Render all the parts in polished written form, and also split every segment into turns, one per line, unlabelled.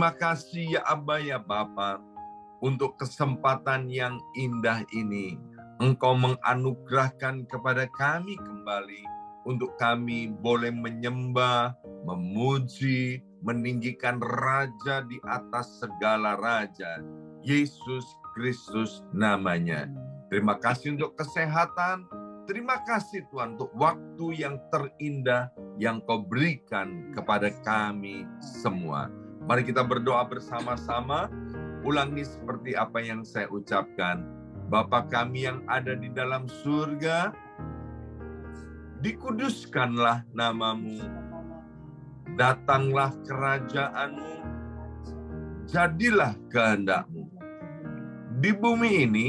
Terima kasih ya Aba ya Bapa untuk kesempatan yang indah ini. Engkau menganugerahkan kepada kami kembali untuk kami boleh menyembah, memuji, meninggikan Raja di atas segala Raja, Yesus Kristus namanya. Terima kasih untuk kesehatan. Terima kasih Tuhan untuk waktu yang terindah yang Kau berikan kepada kami semua. Mari kita berdoa bersama-sama. Ulangi seperti apa yang saya ucapkan. Bapa kami yang ada di dalam surga, dikuduskanlah namamu. Datanglah kerajaanmu. Jadilah kehendak-Mu. Di bumi ini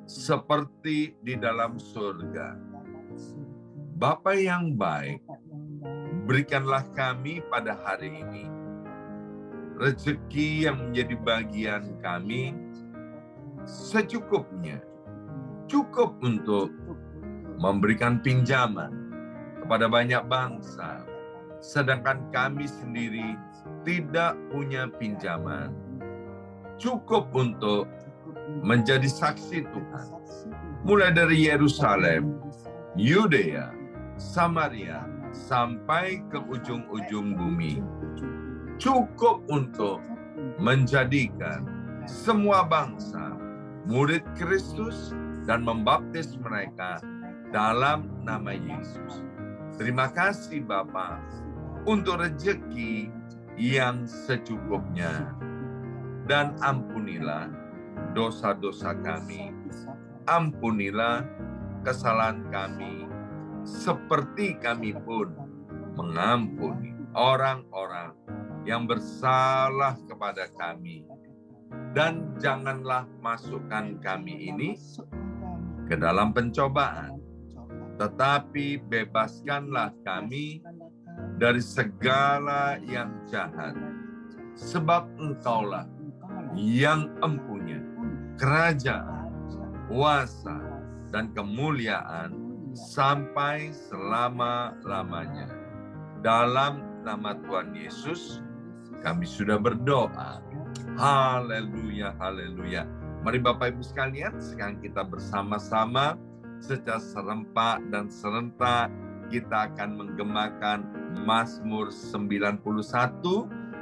seperti di dalam surga. Bapa yang baik, berikanlah kami pada hari ini rezeki yang menjadi bagian kami secukupnya, cukup untuk memberikan pinjaman kepada banyak bangsa, sedangkan kami sendiri tidak punya pinjaman. Cukup untuk menjadi saksi Tuhan, mulai dari Yerusalem, Yudea, Samaria, sampai ke ujung-ujung bumi. Cukup untuk menjadikan semua bangsa murid Kristus dan membaptis mereka dalam nama Yesus. Terima kasih Bapa untuk rezeki yang secukupnya. Dan ampunilah dosa-dosa kami. Ampunilah kesalahan kami, seperti kami pun mengampuni orang-orang yang bersalah kepada kami. Dan janganlah masukkan kami ini ke dalam pencobaan, tetapi bebaskanlah kami dari segala yang jahat. Sebab Engkaulah yang empunya kerajaan, kuasa, dan kemuliaan sampai selama-lamanya. Dalam nama Tuhan Yesus, kami sudah berdoa. Haleluya, haleluya. Mari Bapak Ibu sekalian, sekarang kita bersama-sama secara serempak dan serentak kita akan menggemakan Mazmur 91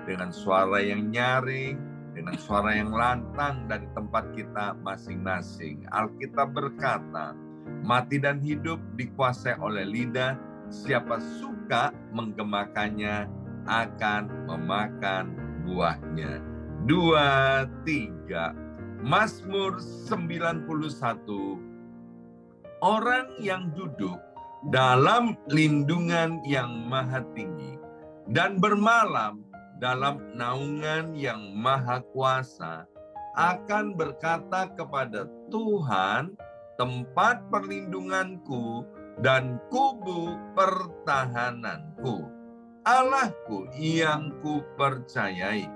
dengan suara yang nyaring, dengan suara yang lantang dari tempat kita masing-masing. Alkitab berkata, mati dan hidup dikuasai oleh lidah, siapa suka menggemakannya akan memakan buahnya. 2, 3. Mazmur 91. Orang yang duduk dalam lindungan yang maha tinggi dan bermalam dalam naungan yang maha kuasa akan berkata kepada Tuhan, tempat perlindunganku dan kubu pertahananku, Allahku yang kupercayai.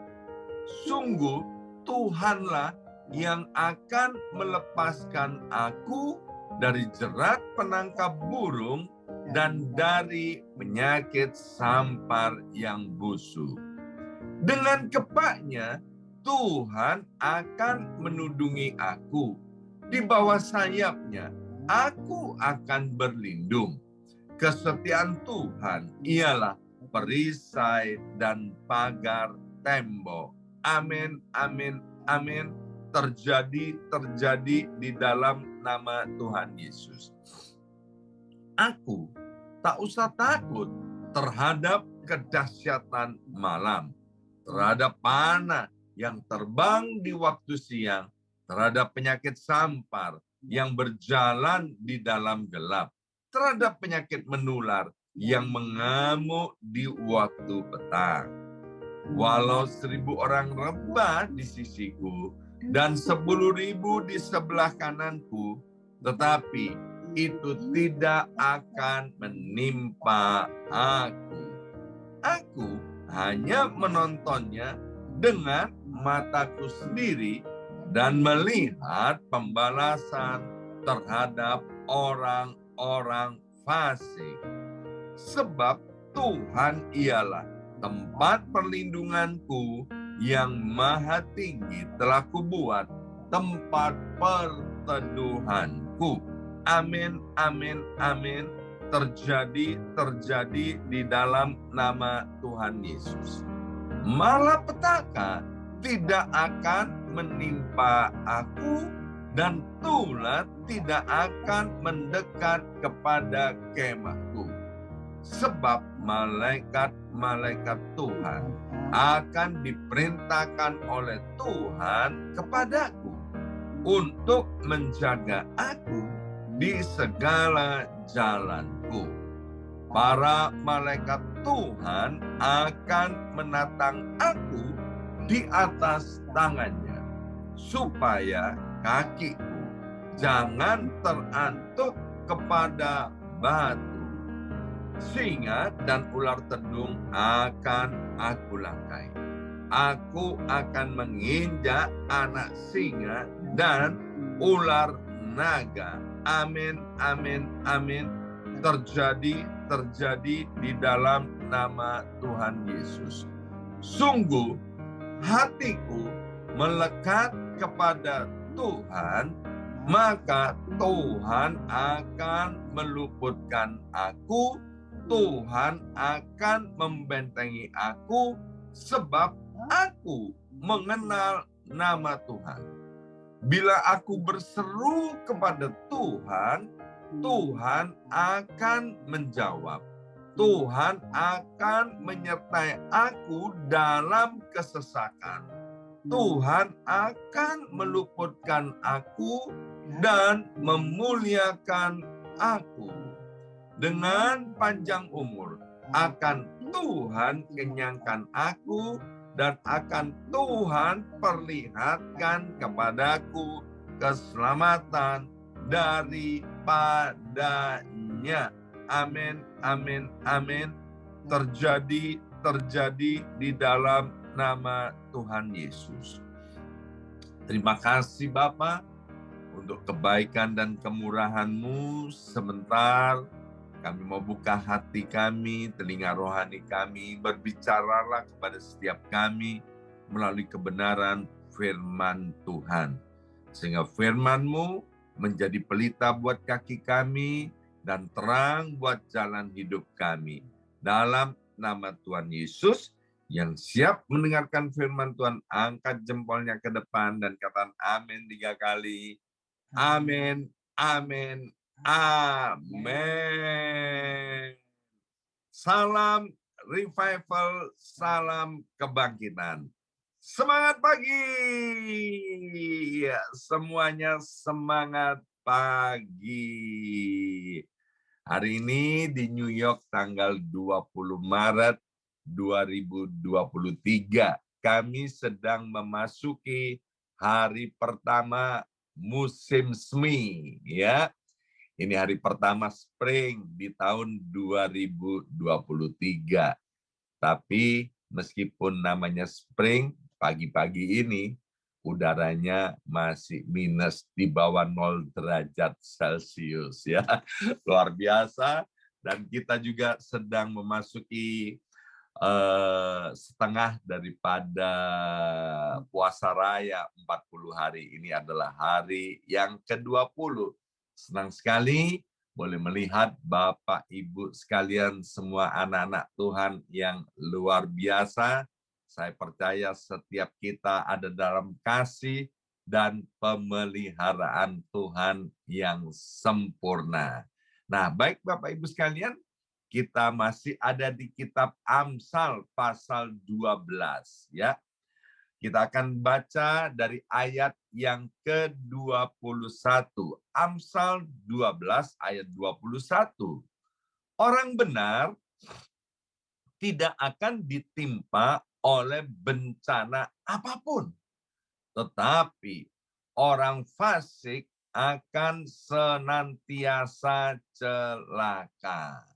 Sungguh Tuhanlah yang akan melepaskan aku dari jerat penangkap burung dan dari penyakit sampar yang busuk. Dengan kepaknya Tuhan akan menudungi aku. Di bawah sayapnya aku akan berlindung. Kesetiaan Tuhan ialah perisai dan pagar tembok. Amin, amin, amin. Terjadi di dalam nama Tuhan Yesus. Aku tak usah takut terhadap kedahsyatan malam, terhadap panah yang terbang di waktu siang, terhadap penyakit sampar yang berjalan di dalam gelap, terhadap penyakit menular yang mengamuk di waktu petang. Walau 1.000 orang rebah di sisiku dan 10.000 di sebelah kananku, tetapi itu tidak akan menimpa aku. Aku hanya menontonnya dengan mataku sendiri dan melihat pembalasan terhadap orang-orang fasik. Sebab Tuhan ialah tempat perlindunganku yang maha tinggi telah kubuat tempat perteduhanku. Amin, amin, amin. Terjadi di dalam nama Tuhan Yesus. Malapetaka tidak akan menimpa aku, dan tulah tidak akan mendekat kepada kemahku. Sebab malaikat-malaikat Tuhan akan diperintahkan oleh Tuhan kepadaku untuk menjaga aku di segala jalanku. Para malaikat Tuhan akan menatang aku di atas tangannya, supaya kakiku jangan terantuk kepada batu. Singa dan ular tedung akan aku langkai. Aku akan menginjak anak singa dan ular naga. Amin, amin, amin. Terjadi di dalam nama Tuhan Yesus. Sungguh hatiku melekat kepada Tuhan, maka Tuhan akan meluputkan aku, Tuhan akan membentengi aku, sebab aku mengenal nama Tuhan. Bila aku berseru kepada Tuhan, Tuhan akan menjawab. Tuhan akan menyertai aku dalam kesesakan. Tuhan akan meluputkan aku dan memuliakan aku. Dengan panjang umur akan Tuhan kenyangkan aku, dan akan Tuhan perlihatkan kepadaku keselamatan daripadanya. Amin, amin, amin. Terjadi di dalam nama Tuhan Yesus. Terima kasih Bapa untuk kebaikan dan kemurahan-Mu. Sebentar kami mau buka hati kami, telinga rohani kami. Berbicaralah kepada setiap kami melalui kebenaran firman Tuhan. Sehingga firman-Mu menjadi pelita buat kaki kami dan terang buat jalan hidup kami. Dalam nama Tuhan Yesus, yang siap mendengarkan firman Tuhan, angkat jempolnya ke depan dan katakan amin 3 kali. Amin, amin, amin. Salam revival, salam kebangkitan. Semangat pagi. Ya, semuanya semangat pagi. Hari ini di New York tanggal 20 Maret 2023. Kami sedang memasuki hari pertama musim semi, ya. Ini hari pertama spring di tahun 2023. Tapi meskipun namanya spring, pagi-pagi ini udaranya masih minus di bawah 0 derajat Celcius, ya. Luar biasa. Dan kita juga sedang memasuki setengah daripada puasa raya 40 hari. Ini adalah hari yang ke-20. Senang sekali boleh melihat Bapak Ibu sekalian, semua anak-anak Tuhan yang luar biasa. Saya percaya setiap kita ada dalam kasih dan pemeliharaan Tuhan yang sempurna. Nah, baik Bapak Ibu sekalian, kita masih ada di kitab Amsal pasal 12, ya. Kita akan baca dari ayat yang ke-21. Amsal 12 ayat 21. Orang benar tidak akan ditimpa oleh bencana apapun, tetapi orang fasik akan senantiasa celaka.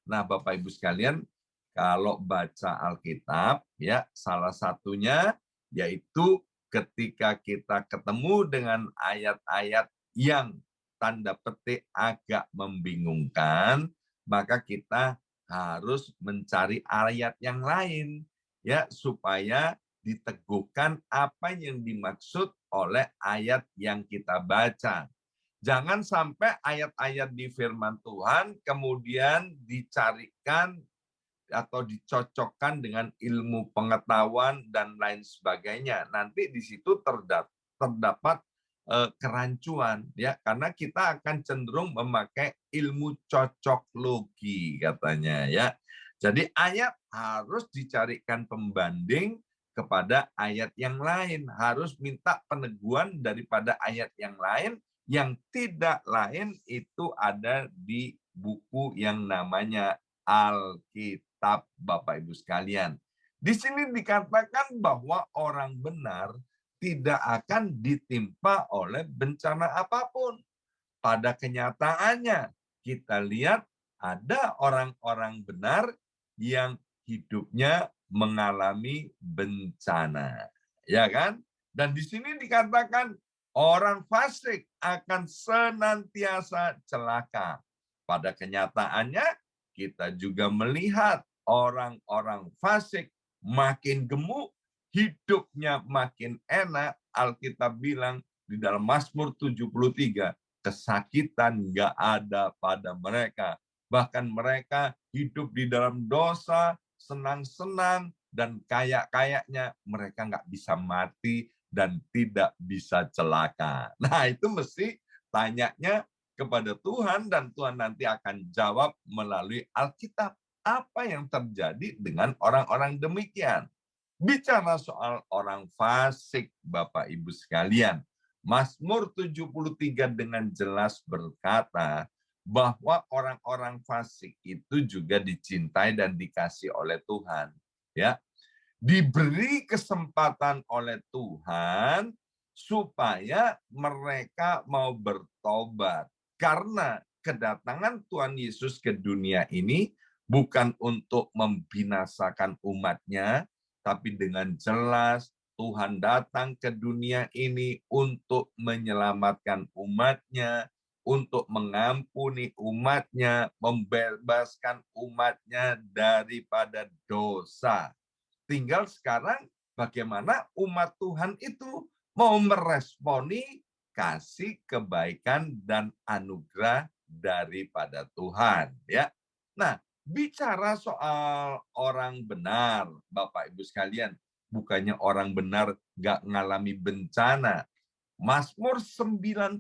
Nah, Bapak Ibu sekalian, kalau baca Alkitab, ya, salah satunya yaitu ketika kita ketemu dengan ayat-ayat yang tanda petik agak membingungkan, maka kita harus mencari ayat yang lain, ya, supaya diteguhkan apa yang dimaksud oleh ayat yang kita baca. Jangan sampai ayat-ayat di firman Tuhan kemudian dicarikan atau dicocokkan dengan ilmu pengetahuan dan lain sebagainya. Nanti di situ terdapat kerancuan, ya, karena kita akan cenderung memakai ilmu cocok logi katanya, ya. Jadi ayat harus dicarikan pembanding kepada ayat yang lain, harus minta peneguhan daripada ayat yang lain, yang tidak lain itu ada di buku yang namanya Alkitab, Bapak Ibu sekalian. Di sini dikatakan bahwa orang benar tidak akan ditimpa oleh bencana apapun. Pada kenyataannya, kita lihat ada orang-orang benar yang hidupnya mengalami bencana. Ya kan? Dan di sini dikatakan orang fasik akan senantiasa celaka. Pada kenyataannya, kita juga melihat orang-orang fasik makin gemuk, hidupnya makin enak. Alkitab bilang di dalam Mazmur 73, kesakitan nggak ada pada mereka. Bahkan mereka hidup di dalam dosa, senang-senang, dan kayak-kayaknya mereka nggak bisa mati dan tidak bisa celaka. Nah, itu mesti tanyanya kepada Tuhan, dan Tuhan nanti akan jawab melalui Alkitab. Apa yang terjadi dengan orang-orang demikian? Bicara soal orang fasik, Bapak Ibu sekalian, Mazmur 73 dengan jelas berkata bahwa orang-orang fasik itu juga dicintai dan dikasih oleh Tuhan. Ya, diberi kesempatan oleh Tuhan supaya mereka mau bertobat. Karena kedatangan Tuhan Yesus ke dunia ini bukan untuk membinasakan umatnya, tapi dengan jelas Tuhan datang ke dunia ini untuk menyelamatkan umatnya, untuk mengampuni umatnya, membebaskan umatnya daripada dosa. Tinggal sekarang bagaimana umat Tuhan itu mau meresponi kasih kebaikan dan anugerah daripada Tuhan, ya. Nah, bicara soal orang benar, Bapak Ibu sekalian, bukannya orang benar nggak ngalami bencana. Mazmur 91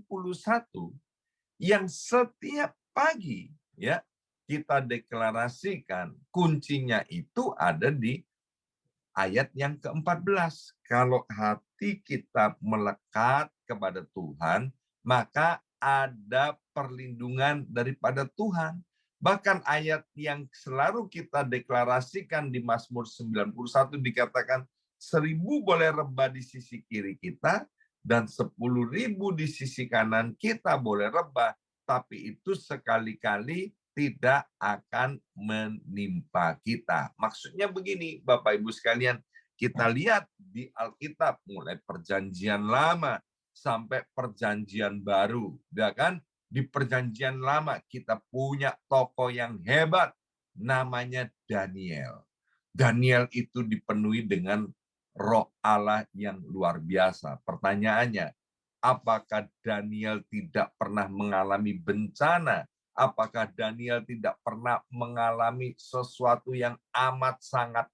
yang setiap pagi, ya, kita deklarasikan, kuncinya itu ada di ayat yang ke-14. Kalau hati kita melekat kepada Tuhan, maka ada perlindungan daripada Tuhan. Bahkan ayat yang selalu kita deklarasikan di Mazmur 91 dikatakan, 1.000 boleh rebah di sisi kiri kita, dan 10.000 di sisi kanan kita boleh rebah, tapi itu sekali-kali tidak akan menimpa kita. Maksudnya begini, Bapak Ibu sekalian, kita lihat di Alkitab mulai perjanjian lama sampai perjanjian baru, ya kan? Di perjanjian lama kita punya tokoh yang hebat namanya Daniel. Daniel itu dipenuhi dengan Roh Allah yang luar biasa. Pertanyaannya, apakah Daniel tidak pernah mengalami bencana? Apakah Daniel tidak pernah mengalami sesuatu yang amat sangat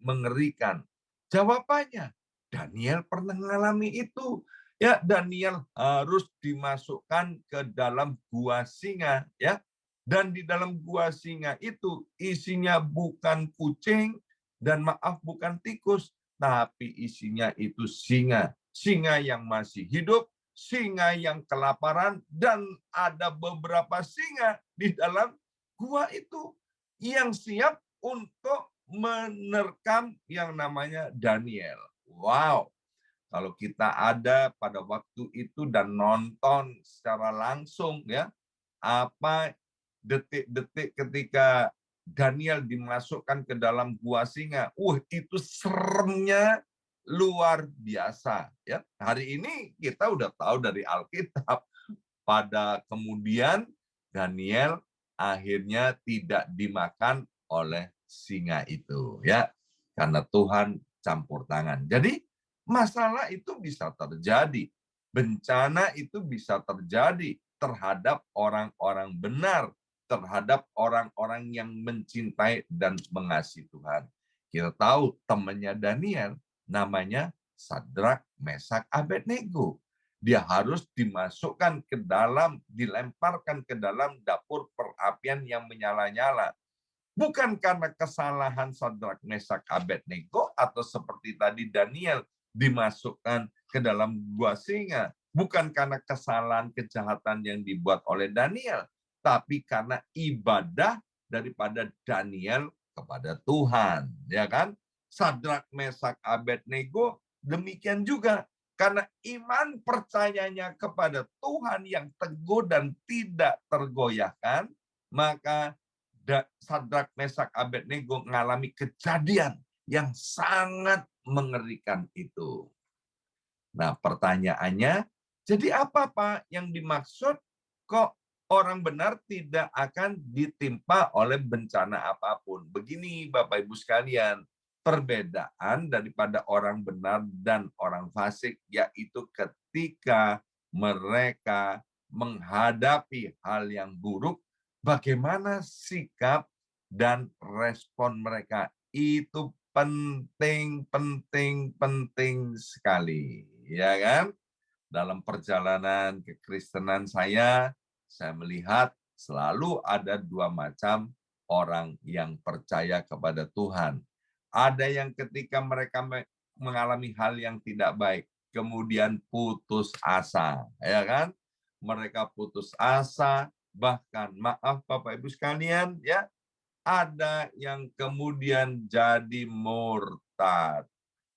mengerikan? Jawabannya, Daniel pernah mengalami itu. Ya, Daniel harus dimasukkan ke dalam gua singa, ya. Dan di dalam gua singa itu isinya bukan kucing dan maaf bukan tikus, tapi isinya itu singa. Singa yang masih hidup, singa yang kelaparan, dan ada beberapa singa di dalam gua itu yang siap untuk menerkam yang namanya Daniel. Wow, kalau kita ada pada waktu itu dan nonton secara langsung, ya, apa detik-detik ketika Daniel dimasukkan ke dalam gua singa, itu seremnya luar biasa, ya. Hari ini kita udah tahu dari Alkitab, pada kemudian Daniel akhirnya tidak dimakan oleh singa itu, ya. Karena Tuhan campur tangan. Jadi masalah itu bisa terjadi. Bencana itu bisa terjadi terhadap orang-orang benar, terhadap orang-orang yang mencintai dan mengasihi Tuhan. Kita tahu temannya Daniel, namanya Sadrak, Mesak, Abednego. Dia harus dimasukkan ke dalam, dilemparkan ke dalam dapur perapian yang menyala-nyala. Bukan karena kesalahan Sadrak, Mesak, Abednego, atau seperti tadi Daniel dimasukkan ke dalam gua singa. Bukan karena kesalahan kejahatan yang dibuat oleh Daniel, tapi karena ibadah daripada Daniel kepada Tuhan, ya kan? Sadrak, Mesak, Abednego demikian juga, karena iman percayanya kepada Tuhan yang teguh dan tidak tergoyahkan, maka Sadrak, Mesak, Abednego mengalami kejadian yang sangat mengerikan itu. Nah, pertanyaannya, jadi apa Pak yang dimaksud kok orang benar tidak akan ditimpa oleh bencana apapun? Begini Bapak Ibu sekalian, perbedaan daripada orang benar dan orang fasik yaitu ketika mereka menghadapi hal yang buruk, bagaimana sikap dan respon mereka itu penting sekali, ya kan? Dalam perjalanan kekristenan saya melihat selalu ada dua macam orang yang percaya kepada Tuhan. Ada yang ketika mereka mengalami hal yang tidak baik, kemudian putus asa, ya kan? Mereka putus asa, bahkan maaf Bapak Ibu sekalian, ya, ada yang kemudian jadi murtad,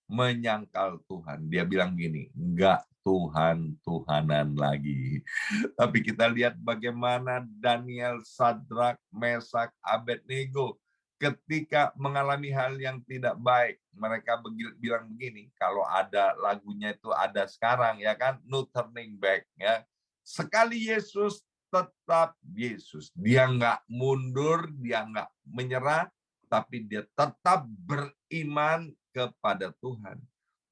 menyangkal Tuhan. Dia bilang gini, enggak Tuhan-Tuhanan lagi. Tapi kita lihat bagaimana Daniel, Sadrak, Mesak, Abednego ketika mengalami hal yang tidak baik. Mereka bilang begini, kalau ada lagunya itu ada sekarang, ya kan, no turning back. Ya. Sekali Yesus, tetap Yesus. Dia nggak mundur, dia nggak menyerah, tapi dia tetap beriman kepada Tuhan.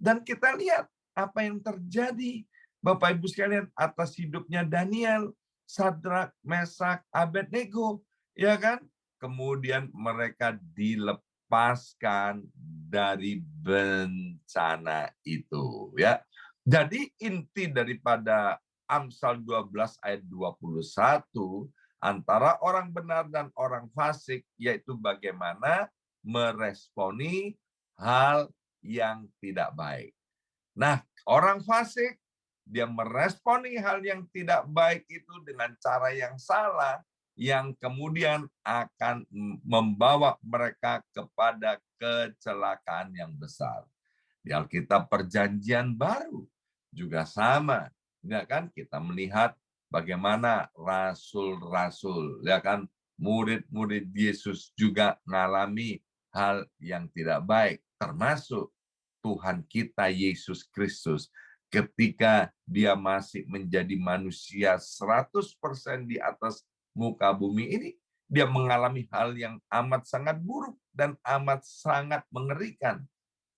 Dan kita lihat apa yang terjadi, Bapak Ibu sekalian, atas hidupnya Daniel, Sadrak, Mesak, Abednego, ya kan? Kemudian mereka dilepaskan dari bencana itu, ya. Jadi inti daripada Amsal 12 ayat 21 antara orang benar dan orang fasik, yaitu bagaimana meresponi hal yang tidak baik. Nah, orang fasik, dia meresponi hal yang tidak baik itu dengan cara yang salah, yang kemudian akan membawa mereka kepada kecelakaan yang besar. Di Alkitab Perjanjian Baru juga sama, ya kan? Kita melihat bagaimana rasul-rasul, ya kan, murid-murid Yesus juga mengalami hal yang tidak baik, termasuk Tuhan kita Yesus Kristus ketika dia masih menjadi manusia 100% di atas muka bumi ini, dia mengalami hal yang amat sangat buruk dan amat sangat mengerikan.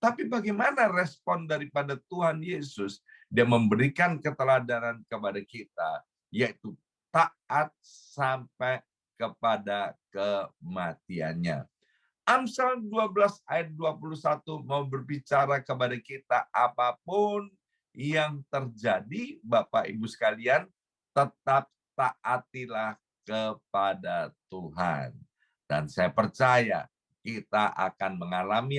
Tapi bagaimana respon daripada Tuhan Yesus? Dia memberikan keteladanan kepada kita, yaitu taat sampai kepada kematiannya. Amsal 12 ayat 21 mau berbicara kepada kita, apapun yang terjadi, Bapak Ibu sekalian, tetap taatilah kepada Tuhan. Dan saya percaya kita akan mengalami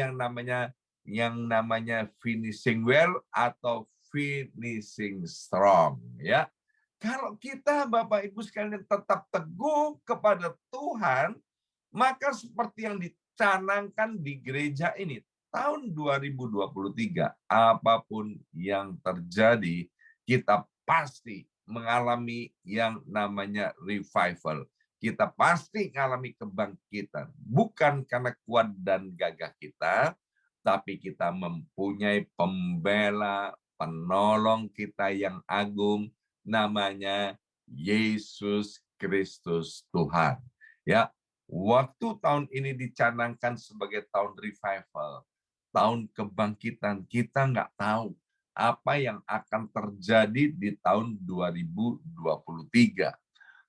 yang namanya finishing well atau finishing strong, ya. Kalau kita Bapak Ibu sekalian tetap teguh kepada Tuhan, maka seperti yang dicanangkan di gereja ini tahun 2023, apapun yang terjadi, kita pasti mengalami yang namanya revival. Kita pasti mengalami kebangkitan. Bukan karena kuat dan gagah kita, tapi kita mempunyai pembela, penolong kita yang agung, namanya Yesus Kristus Tuhan. Ya, waktu tahun ini dicanangkan sebagai tahun revival, tahun kebangkitan. Kita nggak tahu apa yang akan terjadi di tahun 2023.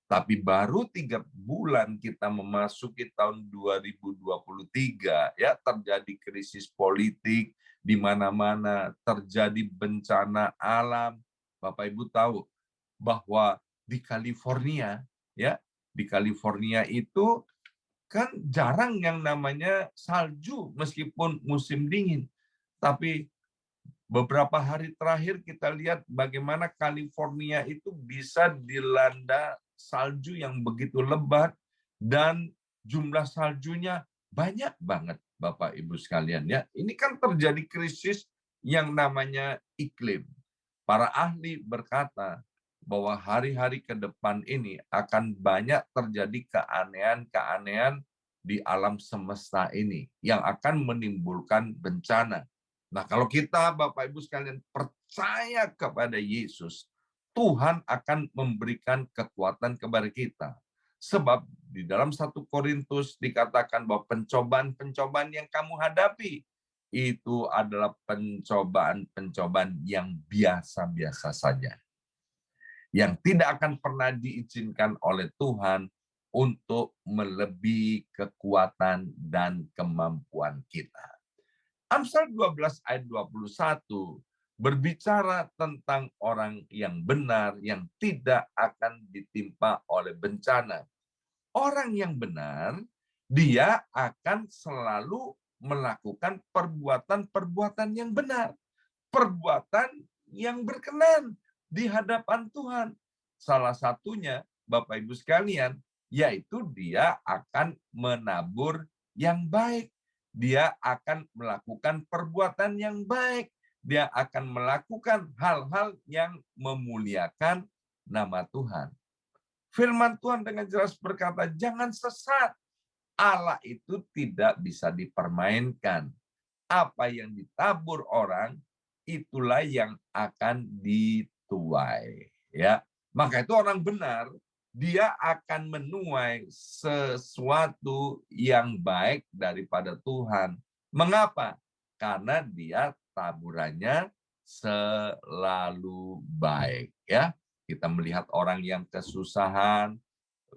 Tapi baru 3 bulan kita memasuki tahun 2023, ya, terjadi krisis politik di mana-mana, terjadi bencana alam. Bapak Ibu tahu bahwa di California, ya, di California itu kan jarang yang namanya salju meskipun musim dingin. Tapi beberapa hari terakhir kita lihat bagaimana California itu bisa dilanda salju yang begitu lebat dan jumlah saljunya banyak banget, Bapak Ibu sekalian, ya. Ini kan terjadi krisis yang namanya iklim. Para ahli berkata bahwa hari-hari ke depan ini akan banyak terjadi keanehan-keanehan di alam semesta ini yang akan menimbulkan bencana. Nah, kalau kita, Bapak Ibu sekalian, percaya kepada Yesus, Tuhan akan memberikan kekuatan kepada kita. Sebab di dalam 1 Korintus dikatakan bahwa pencobaan-pencobaan yang kamu hadapi itu adalah pencobaan-pencobaan yang biasa-biasa saja. Yang tidak akan pernah diizinkan oleh Tuhan untuk melebihi kekuatan dan kemampuan kita. Amsal 12 ayat 21 berbicara tentang orang yang benar yang tidak akan ditimpa oleh bencana. Orang yang benar, dia akan selalu melakukan perbuatan-perbuatan yang benar. Perbuatan yang berkenan di hadapan Tuhan. Salah satunya, Bapak Ibu sekalian, yaitu dia akan menabur yang baik. Dia akan melakukan perbuatan yang baik. Dia akan melakukan hal-hal yang memuliakan nama Tuhan. Firman Tuhan dengan jelas berkata, jangan sesat. Allah itu tidak bisa dipermainkan. Apa yang ditabur orang, itulah yang akan dituai. Ya, maka itu orang benar, dia akan menuai sesuatu yang baik daripada Tuhan. Mengapa? Karena dia taburannya selalu baik. Ya, kita melihat orang yang kesusahan,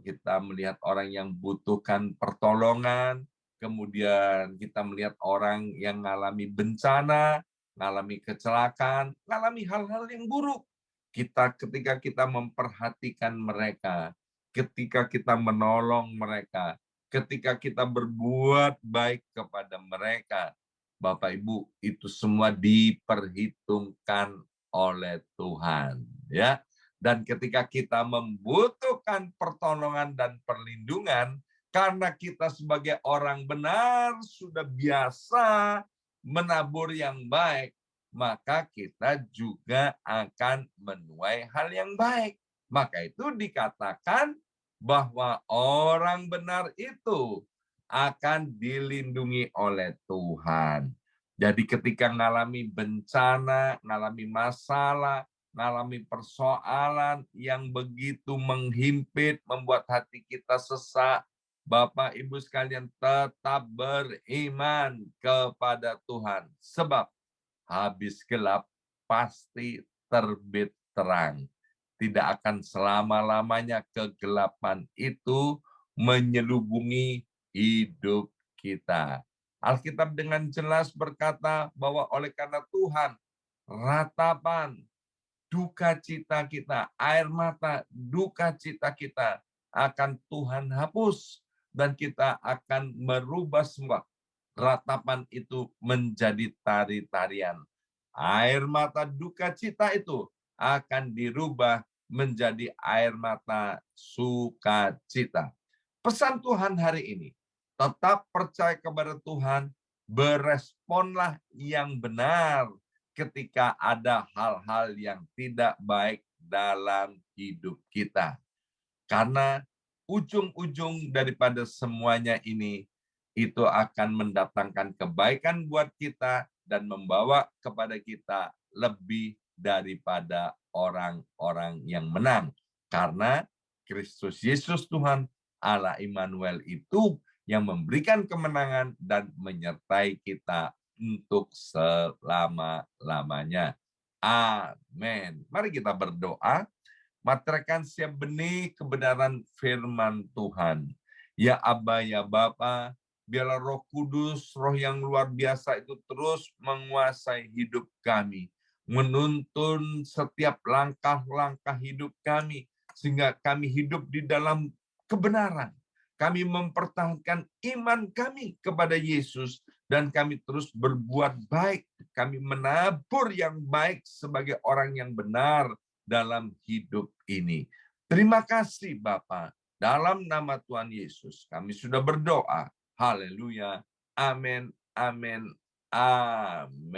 kita melihat orang yang butuhkan pertolongan, kemudian kita melihat orang yang mengalami bencana, mengalami kecelakaan, mengalami hal-hal yang buruk. Ketika kita memperhatikan mereka, ketika kita menolong mereka, ketika kita berbuat baik kepada mereka, Bapak Ibu, itu semua diperhitungkan oleh Tuhan, ya. Dan ketika kita membutuhkan pertolongan dan perlindungan, karena kita sebagai orang benar sudah biasa menabur yang baik, maka kita juga akan menuai hal yang baik. Maka itu dikatakan bahwa orang benar itu akan dilindungi oleh Tuhan. Jadi ketika mengalami bencana, mengalami masalah, mengalami persoalan yang begitu menghimpit, membuat hati kita sesak, Bapak Ibu sekalian tetap beriman kepada Tuhan. Sebab habis gelap pasti terbit terang. Tidak akan selama-lamanya kegelapan itu menyelubungi hidup kita. Alkitab dengan jelas berkata bahwa oleh karena Tuhan, ratapan, duka cita kita, air mata, duka cita kita akan Tuhan hapus. Dan kita akan merubah semua ratapan itu menjadi tari-tarian. Air mata duka cita itu akan dirubah menjadi air mata sukacita. Pesan Tuhan hari ini, tetap percaya kepada Tuhan, beresponlah yang benar ketika ada hal-hal yang tidak baik dalam hidup kita. Karena ujung-ujung daripada semuanya ini, itu akan mendatangkan kebaikan buat kita dan membawa kepada kita lebih daripada orang-orang yang menang. Karena Kristus Yesus Tuhan, Allah Immanuel itu yang memberikan kemenangan dan menyertai kita untuk selama-lamanya. Amin. Mari kita berdoa. Materikan siap benih kebenaran firman Tuhan. Ya Aba, ya Bapa, biarlah Roh Kudus, Roh yang luar biasa itu terus menguasai hidup kami. Menuntun setiap langkah-langkah hidup kami. Sehingga kami hidup di dalam kebenaran. Kami mempertahankan iman kami kepada Yesus. Dan kami terus berbuat baik. Kami menabur yang baik sebagai orang yang benar dalam hidup ini. Terima kasih Bapa. Dalam nama Tuhan Yesus kami sudah berdoa. Haleluya. Amin. Amin. Amin.